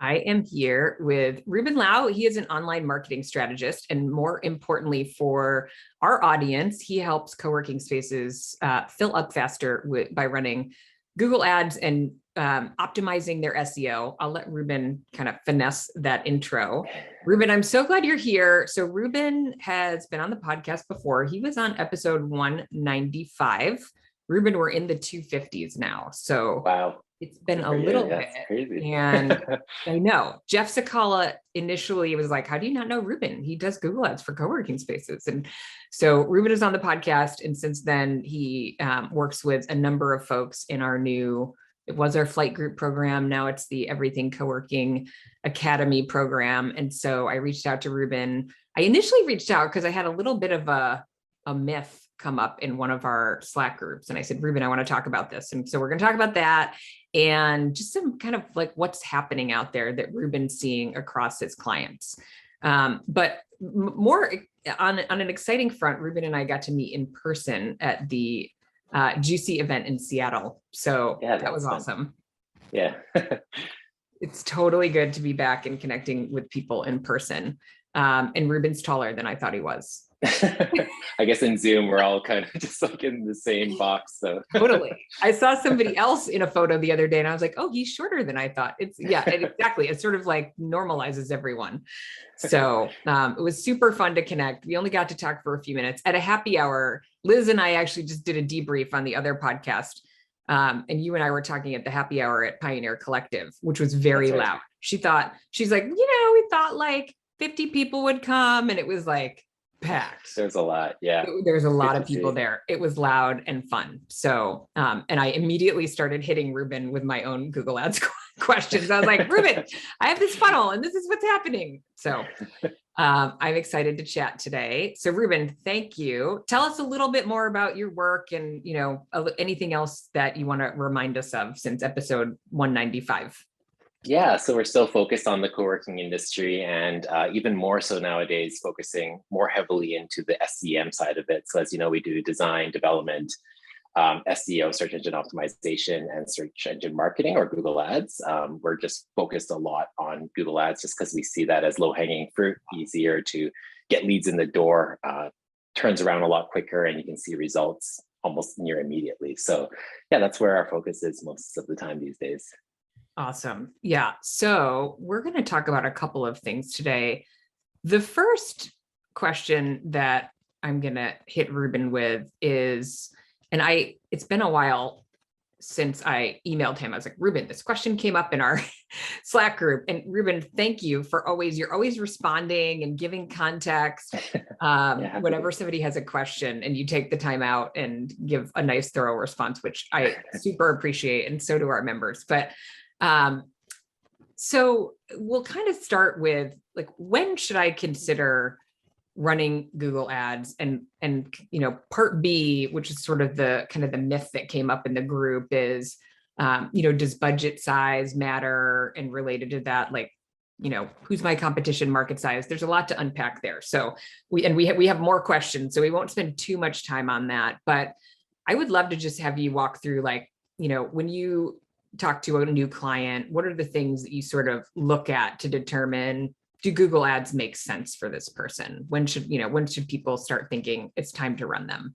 I am here with Ruben Lau. He is an online marketing strategist, and more importantly for our audience, he helps co-working spaces fill up faster by running Google Ads and optimizing their SEO. I'll let Ruben kind of finesse that intro. Ruben, I'm so glad you're here. So Ruben has been on the podcast before. He was on episode 195. Ruben, we're in the 250s now. So wow. It's been a little bit. Crazy. And I know Jeff Sakala initially was like, how do you not know Ruben? He does Google Ads for co-working spaces. And so Ruben is on the podcast. And since then he works with a number of folks in our it was our flight group program. Now it's the Everything Co-working Academy program. And so I reached out to Ruben. I initially reached out because I had a little bit of a myth come up in one of our Slack groups. And I said, Ruben, I want to talk about this. And so we're going to talk about that and just some kind of like what's happening out there that Ruben's seeing across his clients. But more on an exciting front, Ruben and I got to meet in person at the Juicy event in Seattle. So that was awesome. Yeah. It's totally good to be back and connecting with people in person. And Ruben's taller than I thought he was. I guess in Zoom, we're all kind of just like in the same box. So totally. I saw somebody else in a photo the other day and I was like, oh, he's shorter than I thought. Exactly. It sort of like normalizes everyone. So it was super fun to connect. We only got to talk for a few minutes at a happy hour. Liz and I actually just did a debrief on the other podcast. And you and I were talking at the happy hour at Pioneer Collective, which was very loud. She's like, we thought like 50 people would come and it was like packed. There's a lot. Yeah. There's a lot of people there. It was loud and fun. So, and I immediately started hitting Ruben with my own Google Ads questions. I was like, Ruben, I have this funnel and this is what's happening. So I'm excited to chat today. So Ruben, thank you. Tell us a little bit more about your work and, anything else that you want to remind us of since episode 195. Yeah, so we're still focused on the co-working industry and even more so nowadays, focusing more heavily into the SEM side of it. So as you know, we do design, development, SEO, search engine optimization, and search engine marketing or Google Ads. We're just focused a lot on Google Ads just because we see that as low-hanging fruit, easier to get leads in the door, turns around a lot quicker, and you can see results almost near immediately. So yeah, that's where our focus is most of the time these days. Awesome. Yeah. So we're going to talk about a couple of things today. The first question that I'm going to hit Ruben with is, it's been a while since I emailed him. I was like, Ruben, this question came up in our Slack group. And Ruben, thank you for you're always responding and giving context whenever somebody has a question and you take the time out and give a nice, thorough response, which I super appreciate. And so do our members. But so we'll kind of start with like, when should I consider running Google Ads? And part B, which is sort of the kind of the myth that came up in the group is, does budget size matter? And related to that, like, who's my competition, market size? There's a lot to unpack there. So we have more questions, so we won't spend too much time on that, but I would love to just have you walk through, like, when you talk to a new client, what are the things that you sort of look at to determine, do Google Ads make sense for this person? When should people start thinking it's time to run them?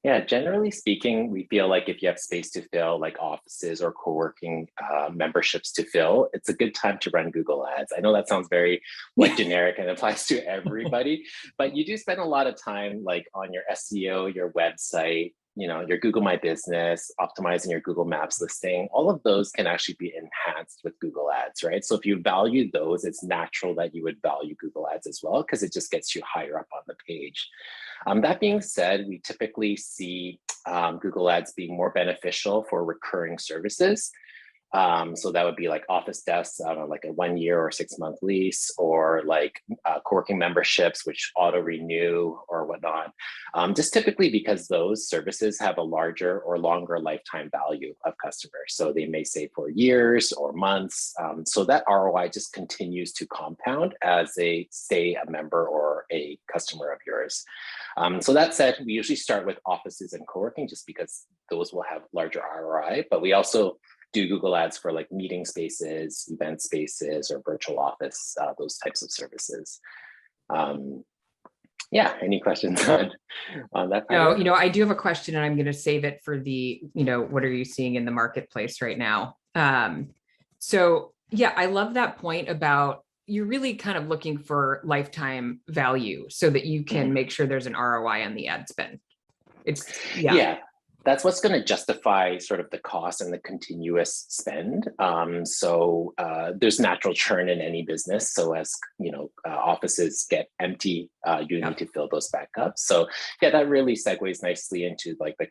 Yeah, generally speaking, we feel like if you have space to fill, like offices or co-working memberships to fill, it's a good time to run Google Ads. I know that sounds very generic and applies to everybody, but you do spend a lot of time like on your SEO, your website, your Google My Business, optimizing your Google Maps listing. All of those can actually be enhanced with Google Ads, right? So if you value those, it's natural that you would value Google Ads as well, because it just gets you higher up on the page. That being said, we typically see Google Ads being more beneficial for recurring services. So that would be like office desks, like a 1 year or 6 month lease, or like co-working memberships, which auto renew or whatnot. Just typically because those services have a larger or longer lifetime value of customers. So they may stay for years or months. So that ROI just continues to compound as they stay a member or a customer of yours. So that said, we usually start with offices and co-working just because those will have larger ROI, but we also do Google Ads for like meeting spaces, event spaces, or virtual office, those types of services. Yeah, any questions on that? No, I do have a question, and I'm going to save it for the, what are you seeing in the marketplace right now? So yeah, I love that point about you're really kind of looking for lifetime value so that you can make sure there's an ROI on the ad spend. Yeah, that's what's going to justify sort of the cost and the continuous spend. So there's natural churn in any business. So as offices get empty, you need to fill those back up. So yeah, that really segues nicely into like the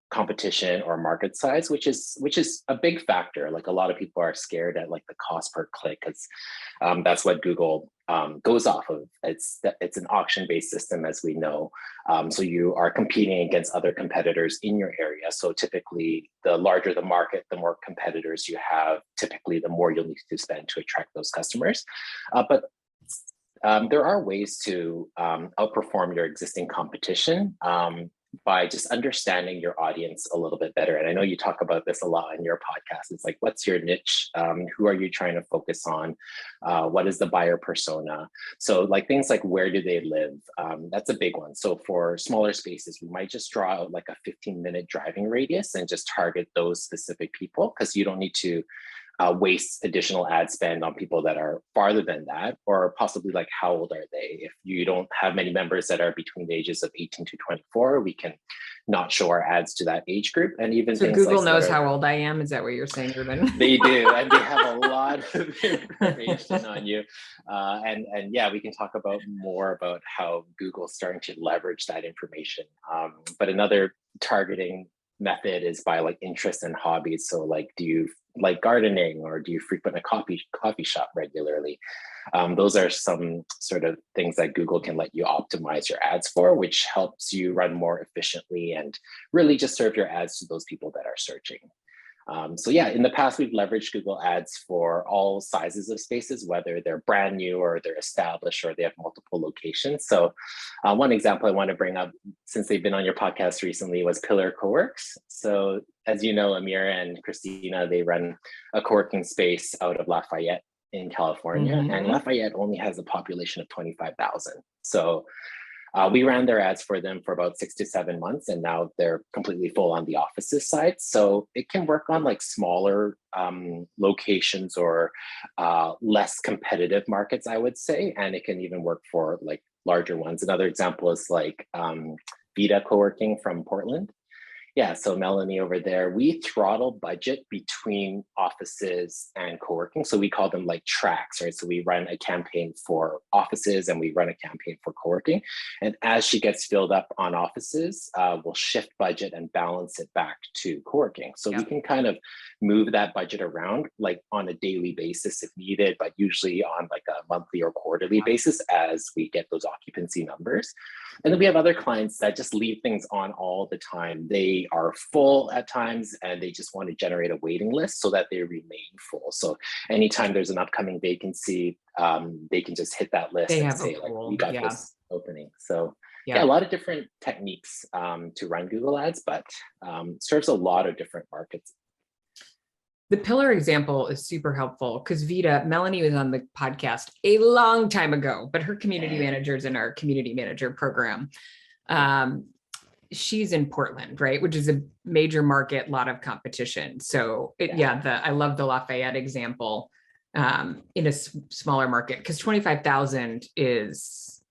competition or market size, which is a big factor. Like a lot of people are scared at like the cost per click, because that's what Google goes off of. It's an auction-based system, as we know. So you are competing against other competitors in your area. So typically, the larger the market, the more competitors you have. Typically, the more you'll need to spend to attract those customers. But there are ways to outperform your existing competition by just understanding your audience a little bit better. And I know you talk about this a lot in your podcast. It's like, what's your niche? Who are you trying to focus on? What is the buyer persona? So like things like, where do they live? That's a big one. So for smaller spaces, we might just draw out like a 15-minute driving radius and just target those specific people, because you don't need to waste additional ad spend on people that are farther than that, or possibly like, how old are they? If you don't have many members that are between the ages of 18 to 24, we can not show our ads to that age group. And even so Google knows how old I am. Is that what you're saying, Ruben? They do, and they have a lot of information on you. And yeah, we can talk about more about how Google's starting to leverage that information. But another targeting method is by like interest and hobbies. So like, do you like gardening, or do you frequent a coffee shop regularly? Those are some sort of things that Google can let you optimize your ads for, which helps you run more efficiently and really just serve your ads to those people that are searching. So yeah, in the past, we've leveraged Google Ads for all sizes of spaces, whether they're brand new or they're established or they have multiple locations. So one example I want to bring up, since they've been on your podcast recently, was Pillar Coworks. So as you know, Amir and Christina, they run a co-working space out of Lafayette in California, and Lafayette only has a population of 25,000. So we ran their ads for them for about 6 to 7 months, and now they're completely full on the offices side. So it can work on like smaller locations or less competitive markets, I would say. And it can even work for like larger ones. Another example is like Vita Coworking from Portland. Yeah, so Melanie over there, we throttle budget between offices and co-working. So we call them like tracks, right? So we run a campaign for offices and we run a campaign for co-working. And as she gets filled up on offices, we'll shift budget and balance it back to co-working. So we can kind of move that budget around like on a daily basis if needed, but usually on like a monthly or quarterly basis as we get those occupancy numbers. And then we have other clients that just leave things on all the time. They are full at times and they just want to generate a waiting list so that they remain full. So anytime there's an upcoming vacancy, they can just hit that list and say like, we got this opening. So yeah, a lot of different techniques to run Google Ads, but serves a lot of different markets. The pillar example is super helpful because Vita, Melanie was on the podcast a long time ago, but her community manager's in our community manager program. She's in Portland, right? Which is a major market, a lot of competition. So I love the Lafayette example in a smaller market, because 25,000 is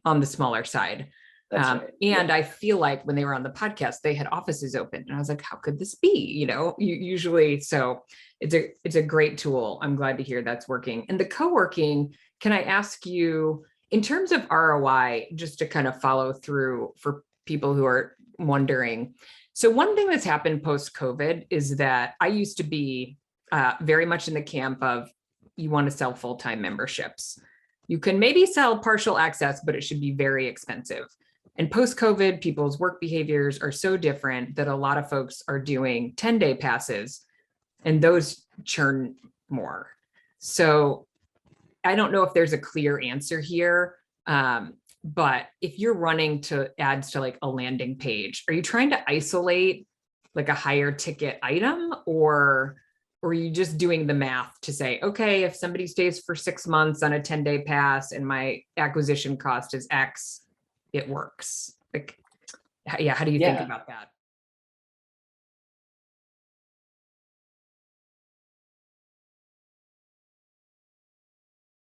on the smaller side. And I feel like when they were on the podcast, they had offices open, and I was like, how could this be? Usually, so it's a great tool. I'm glad to hear that's working. And the co-working, can I ask you, in terms of ROI, just to kind of follow through for people who are wondering. So one thing that's happened post-COVID is that I used to be very much in the camp of, you want to sell full-time memberships. You can maybe sell partial access, but it should be very expensive. And post-COVID, people's work behaviors are so different that a lot of folks are doing 10-day passes, and those churn more. So I don't know if there's a clear answer here, but if you're running to ads to like a landing page, are you trying to isolate like a higher ticket item, or are you just doing the math to say, okay, if somebody stays for 6 months on a 10-day pass and my acquisition cost is X, it works? Like, yeah, how do you think Yeah. about that?